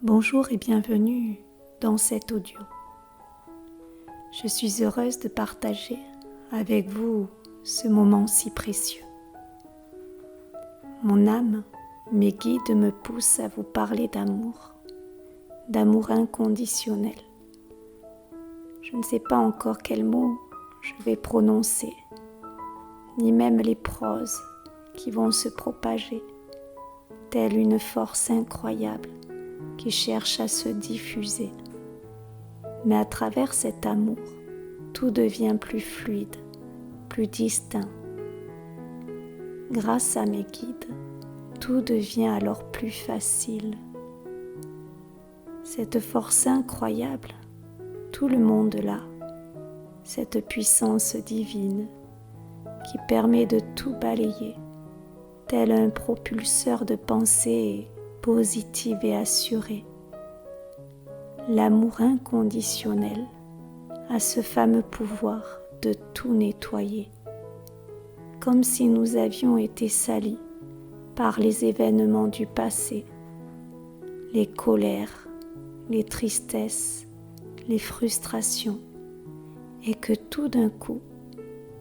Bonjour et bienvenue dans cet audio. Je suis heureuse de partager avec vous ce moment si précieux. Mon âme, mes guides me poussent à vous parler d'amour inconditionnel. Je ne sais pas encore quels mots je vais prononcer, ni même les proses qui vont se propager, telle une force incroyable qui cherche à se diffuser. Mais à travers cet amour, tout devient plus fluide, plus distinct. Grâce à mes guides, tout devient alors plus facile. Cette force incroyable, tout le monde l'a, cette puissance divine qui permet de tout balayer, tel un propulseur de pensée positive et assurée. L'amour inconditionnel a ce fameux pouvoir de tout nettoyer, comme si nous avions été salis par les événements du passé, les colères, les tristesses, les frustrations, et que tout d'un coup,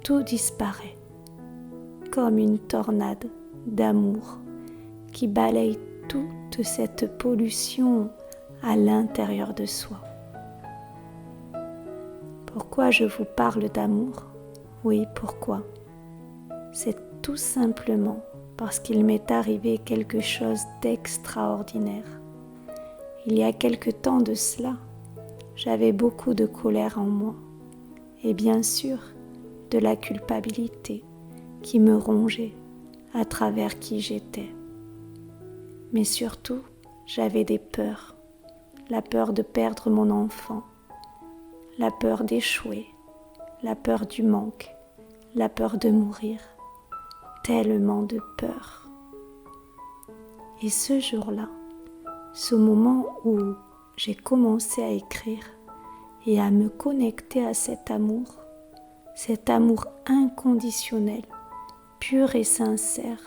tout disparaît, comme une tornade d'amour qui balaye toute cette pollution à l'intérieur de soi. Pourquoi je vous parle d'amour ? Oui, pourquoi ? C'est tout simplement parce qu'il m'est arrivé quelque chose d'extraordinaire. Il y a quelque temps de cela, j'avais beaucoup de colère en moi et bien sûr de la culpabilité qui me rongeait à travers qui j'étais. Mais surtout, j'avais des peurs, la peur de perdre mon enfant, la peur d'échouer, la peur du manque, la peur de mourir, tellement de peur. Et ce jour-là, ce moment où j'ai commencé à écrire et à me connecter à cet amour inconditionnel, pur et sincère,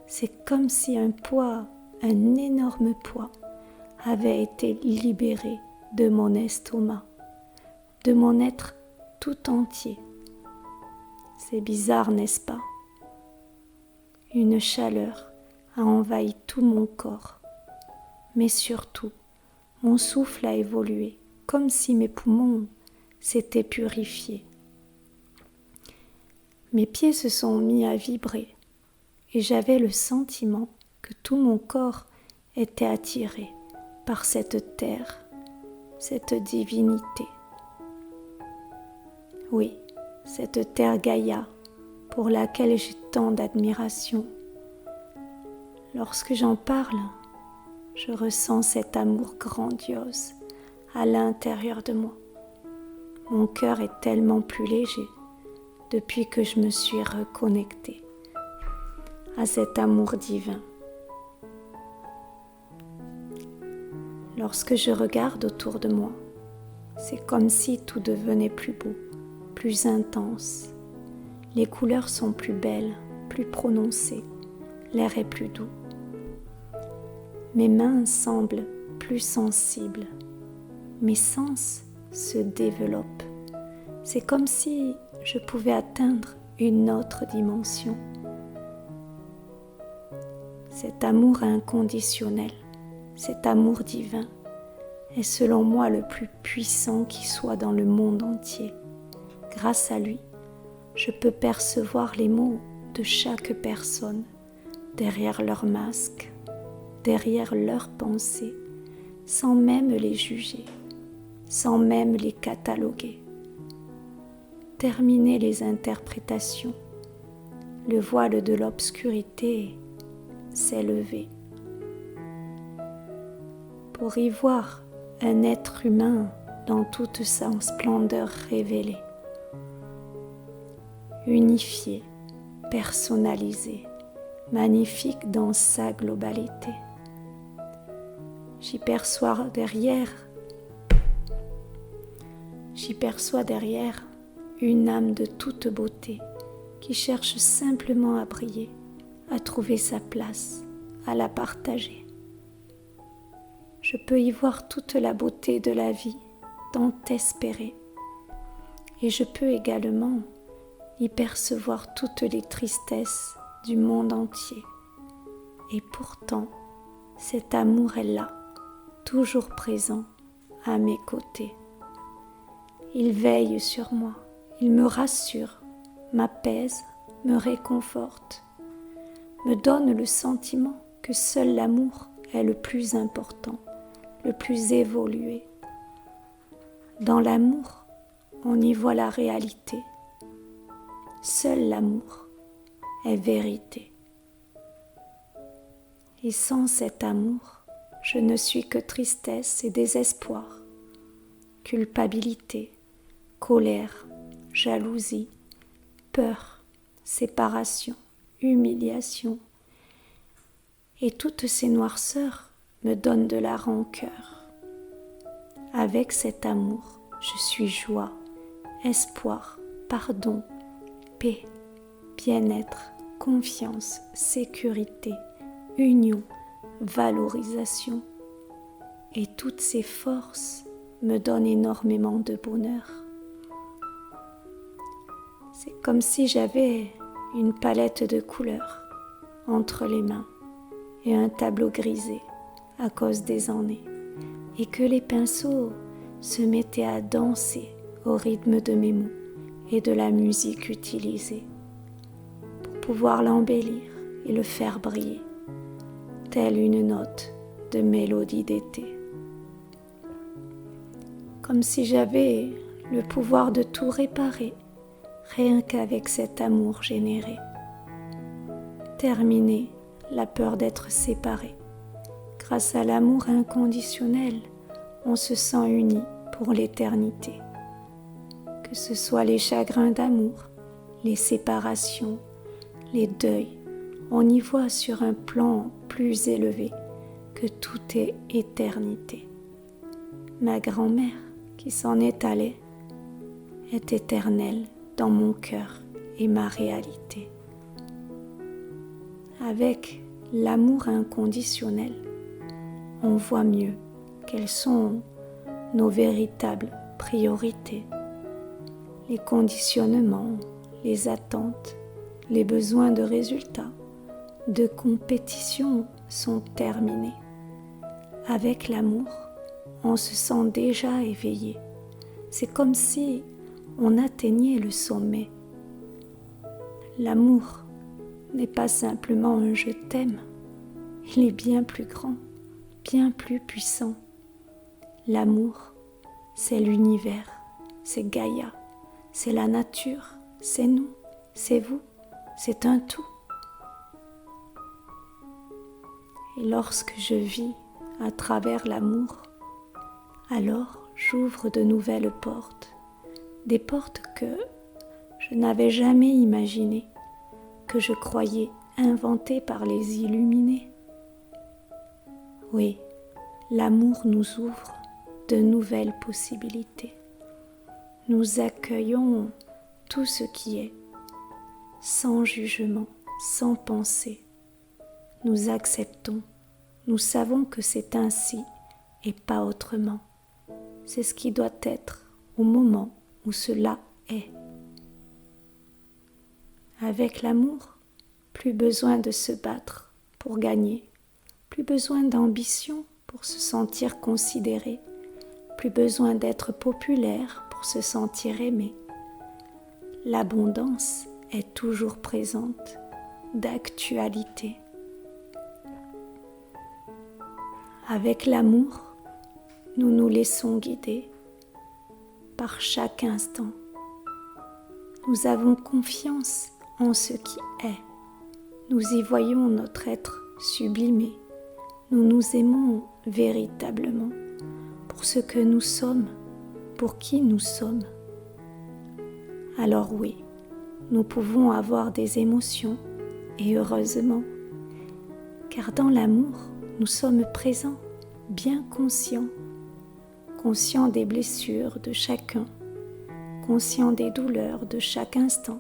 c'est comme si un énorme poids, avait été libéré de mon estomac, de mon être tout entier. C'est bizarre, n'est-ce pas ? Une chaleur a envahi tout mon corps, mais surtout, mon souffle a évolué, comme si mes poumons s'étaient purifiés. Mes pieds se sont mis à vibrer et j'avais le sentiment que tout mon corps était attiré par cette terre, cette divinité. Oui, cette terre Gaïa pour laquelle j'ai tant d'admiration. Lorsque j'en parle, je ressens cet amour grandiose à l'intérieur de moi. Mon cœur est tellement plus léger depuis que je me suis reconnectée à cet amour divin. Lorsque je regarde autour de moi, c'est comme si tout devenait plus beau, plus intense. Les couleurs sont plus belles, plus prononcées, l'air est plus doux. Mes mains semblent plus sensibles, mes sens se développent. C'est comme si je pouvais atteindre une autre dimension. Cet amour inconditionnel, cet amour divin est selon moi le plus puissant qui soit dans le monde entier. Grâce à lui, je peux percevoir les mots de chaque personne derrière leur masque, derrière leurs pensées, sans même les juger, sans même les cataloguer. Terminer les interprétations, le voile de l'obscurité s'est levé. Pour y voir un être humain dans toute sa splendeur révélée, unifié, personnalisé, magnifique dans sa globalité. J'y perçois derrière une âme de toute beauté qui cherche simplement à briller, à trouver sa place, à la partager. je peux y voir toute la beauté de la vie, tant espérée. Et je peux également y percevoir toutes les tristesses du monde entier. Et pourtant, cet amour est là, toujours présent, à mes côtés. Il veille sur moi, il me rassure, m'apaise, me réconforte, me donne le sentiment que seul l'amour est le plus important, le plus évolué. Dans l'amour, on y voit la réalité. Seul l'amour est vérité. Et sans cet amour, je ne suis que tristesse et désespoir, culpabilité, colère, jalousie, peur, séparation, humiliation. Et toutes ces noirceurs me donnent de la rancœur. Avec cet amour, je suis joie, espoir, pardon, paix, bien-être, confiance, sécurité, union, valorisation. Et toutes ces forces me donnent énormément de bonheur. C'est comme si j'avais une palette de couleurs entre les mains et un tableau grisé à cause des années, et que les pinceaux se mettaient à danser au rythme de mes mots et de la musique utilisée pour pouvoir l'embellir et le faire briller, telle une note de mélodie d'été. Comme si j'avais le pouvoir de tout réparer, rien qu'avec cet amour généré. Terminer la peur d'être séparé. Grâce à l'amour inconditionnel, on se sent uni pour l'éternité. Que ce soit les chagrins d'amour, les séparations, les deuils, on y voit sur un plan plus élevé que tout est éternité. Ma grand-mère, qui s'en est allée, est éternelle dans mon cœur et ma réalité. Avec l'amour inconditionnel, on voit mieux quelles sont nos véritables priorités. Les conditionnements, les attentes, les besoins de résultats, de compétition sont terminés. Avec l'amour, on se sent déjà éveillé. C'est comme si on atteignait le sommet. L'amour n'est pas simplement un « je t'aime », il est bien plus grand, bien plus puissant. L'amour, c'est l'univers, c'est Gaïa, c'est la nature, c'est nous, c'est vous, c'est un tout. Et lorsque je vis à travers l'amour, alors j'ouvre de nouvelles portes, des portes que je n'avais jamais imaginées, que je croyais inventées par les illuminés. Oui, l'amour nous ouvre de nouvelles possibilités. Nous accueillons tout ce qui est, sans jugement, sans pensée. Nous acceptons, nous savons que c'est ainsi et pas autrement. C'est ce qui doit être au moment où cela est. Avec l'amour, plus besoin de se battre pour gagner, plus besoin d'ambition pour se sentir considéré, plus besoin d'être populaire pour se sentir aimé. L'abondance est toujours présente, d'actualité. Avec l'amour, nous nous laissons guider par chaque instant. Nous avons confiance en ce qui est. Nous y voyons notre être sublimé. Nous nous aimons véritablement pour ce que nous sommes, pour qui nous sommes. Alors oui, nous pouvons avoir des émotions, et heureusement, car dans l'amour, nous sommes présents, bien conscients des blessures de chacun, conscients des douleurs de chaque instant.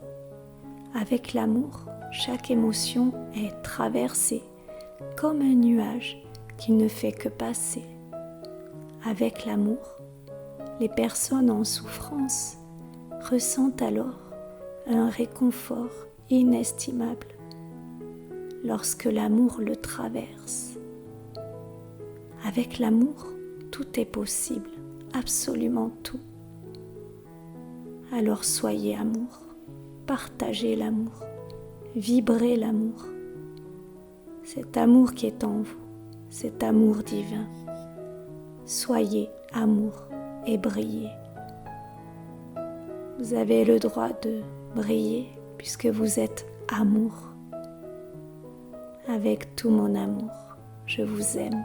Avec l'amour, chaque émotion est traversée comme un nuage qui ne fait que passer. Avec l'amour, les personnes en souffrance ressentent alors un réconfort inestimable lorsque l'amour le traverse. Avec l'amour, tout est possible, absolument tout. Alors soyez amour, partagez l'amour, vibrez l'amour. Cet amour qui est en vous, cet amour divin. Soyez amour et brillez. Vous avez le droit de briller puisque vous êtes amour. Avec tout mon amour, je vous aime.